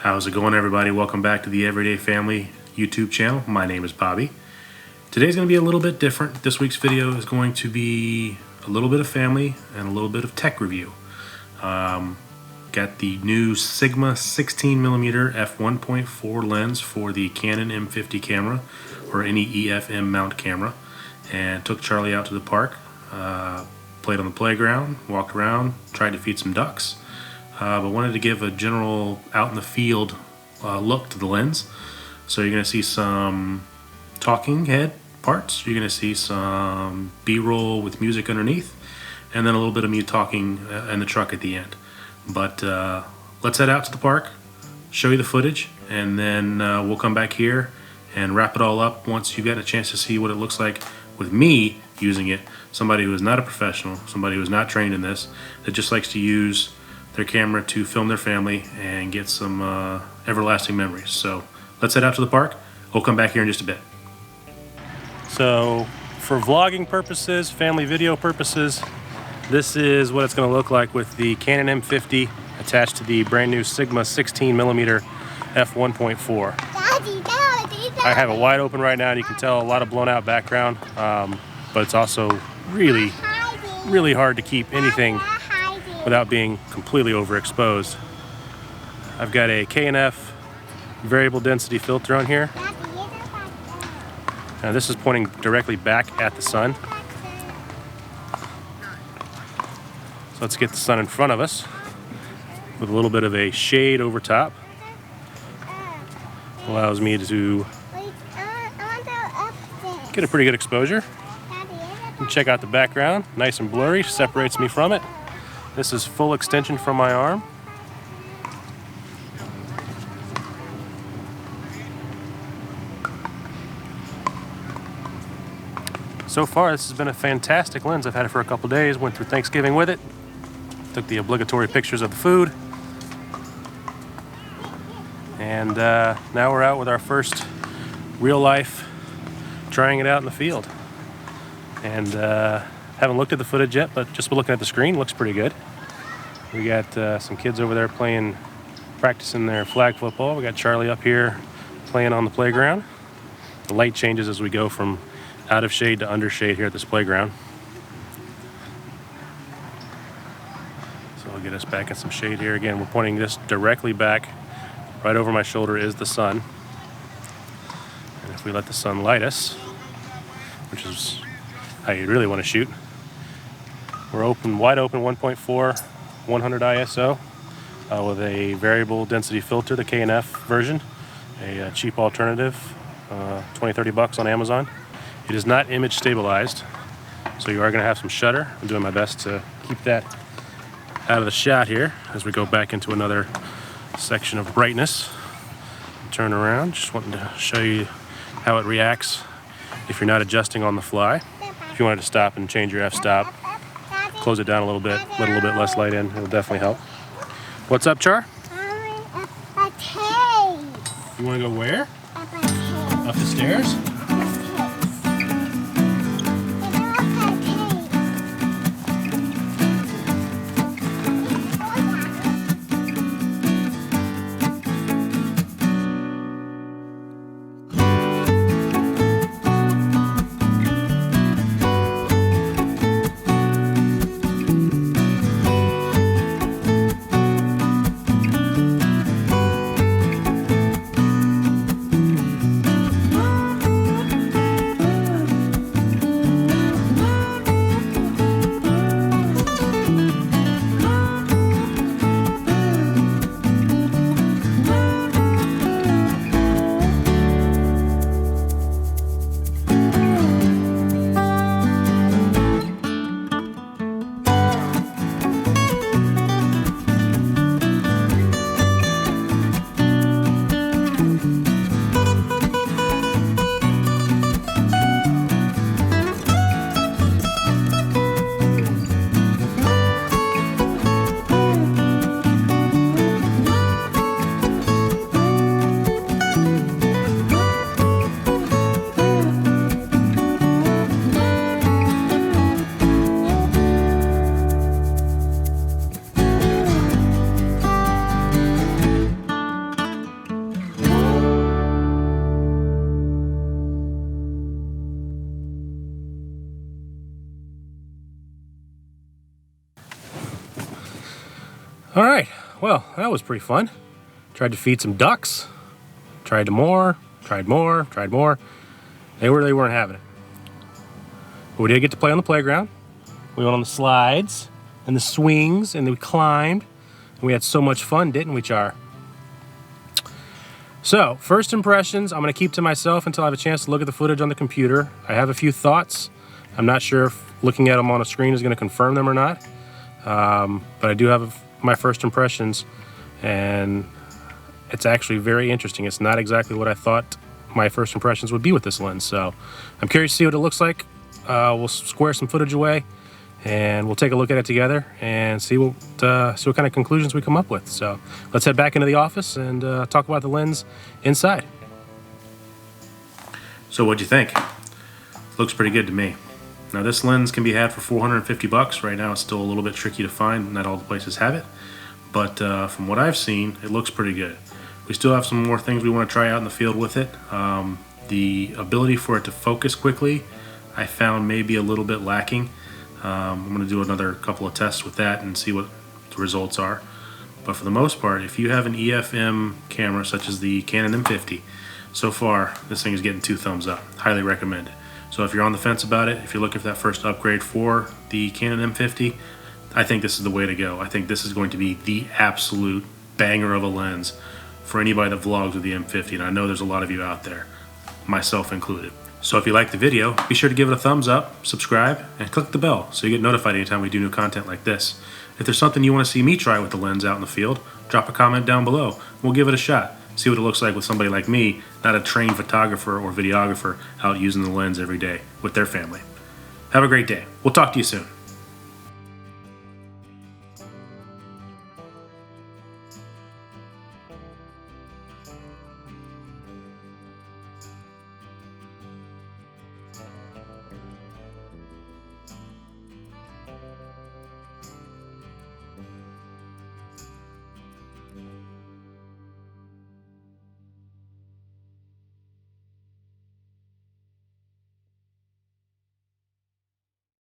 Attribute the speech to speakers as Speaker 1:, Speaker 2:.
Speaker 1: How's it going, everybody? Welcome back to the Everyday Family YouTube channel. My name is Bobby. Today's going to be a little bit different. This week's video is going to be a little bit of family and a little bit of tech review. Got the new Sigma 16mm f1.4 lens for the Canon M50 camera, or any EFM mount camera, and took Charlie out to the park. Played on the playground, walked around, tried to feed some ducks. But wanted to give a general out in the field look to the lens. So you're going to see some talking head parts, you're going to see some B-roll with music underneath, and then a little bit of me talking in the truck at the end. But let's head out to the park, show you the footage, and then we'll come back here and wrap it all up once you've got a chance to see what it looks like with me using it. Somebody who is not a professional, somebody who is not trained in this, that just likes to use their camera to film their family and get some everlasting memories. So let's head out to the park. We'll come back here in just a bit. So for vlogging purposes, family video purposes, this is what it's going to look like with the Canon M50 attached to the brand new Sigma 16mm f1.4. I have it wide open right now, and you can tell a lot of blown out background, but it's also really hard to keep anything without being completely overexposed. I've got a K&F variable density filter on here. Now this is pointing directly back at the sun. So let's get the sun in front of us with a little bit of a shade over top. Allows me to get a pretty good exposure. And check out the background, nice and blurry, separates me from it. This is full extension from my arm. So far, this has been a fantastic lens. I've had it for a couple days, went through Thanksgiving with it, took the obligatory pictures of the food, and now we're out with our first real life trying it out in the field. And haven't looked at the footage yet, but just looking at the screen, looks pretty good. We got some kids over there practicing their flag football. We got Charlie up here playing on the playground. The light changes as we go from out of shade to under shade here at this playground. So we'll get us back in some shade here. Again, we're pointing this directly back. Right over my shoulder is the sun. And if we let the sun light us, which is how you really want to shoot, we're wide open 1.4, 100 ISO with a variable density filter, the K&F version, a cheap alternative, 20-30 bucks on Amazon. It is not image stabilized, so you are going to have some shutter. I'm doing my best to keep that out of the shot here as we go back into another section of brightness. Turn around, just wanting to show you how it reacts if you're not adjusting on the fly. If you wanted to stop and change your f-stop, close it down a little bit, let a little bit less light in, it'll definitely help. What's up, Char?
Speaker 2: A cave.
Speaker 1: You want to go where? Up the stairs? All right, well, that was pretty fun. Tried to feed some ducks. Tried more. They really weren't having it. But we did get to play on the playground. We went on the slides and the swings and we climbed. And we had so much fun, didn't we, Char? So, first impressions, I'm going to keep to myself until I have a chance to look at the footage on the computer. I have a few thoughts. I'm not sure if looking at them on a screen is going to confirm them or not. But I do have my first impressions, and it's actually very interesting. It's not exactly what I thought my first impressions would be with this lens. So, I'm curious to see what it looks like. We'll square some footage away, and we'll take a look at it together and see what kind of conclusions we come up with. So let's head back into the office and talk about the lens inside. So what'd you think? Looks pretty good to me. Now this lens can be had for $450. Right now it's still a little bit tricky to find. Not all the places have it. But from what I've seen, it looks pretty good. We still have some more things we want to try out in the field with it. The ability for it to focus quickly, I found maybe a little bit lacking. I'm going to do another couple of tests with that and see what the results are. But for the most part, if you have an EFM camera such as the Canon M50, so far this thing is getting 2 thumbs up. Highly recommend it. So if you're on the fence about it, if you're looking for that first upgrade for the Canon M50, I think this is the way to go. I think this is going to be the absolute banger of a lens for anybody that vlogs with the M50, and I know there's a lot of you out there, myself included. So if you like the video, be sure to give it a thumbs up, subscribe, and click the bell so you get notified anytime we do new content like this. If there's something you want to see me try with the lens out in the field, drop a comment down below. We'll give it a shot. See what it looks like with somebody like me, not a trained photographer or videographer out using the lens every day with their family. Have a great day. We'll talk to you soon.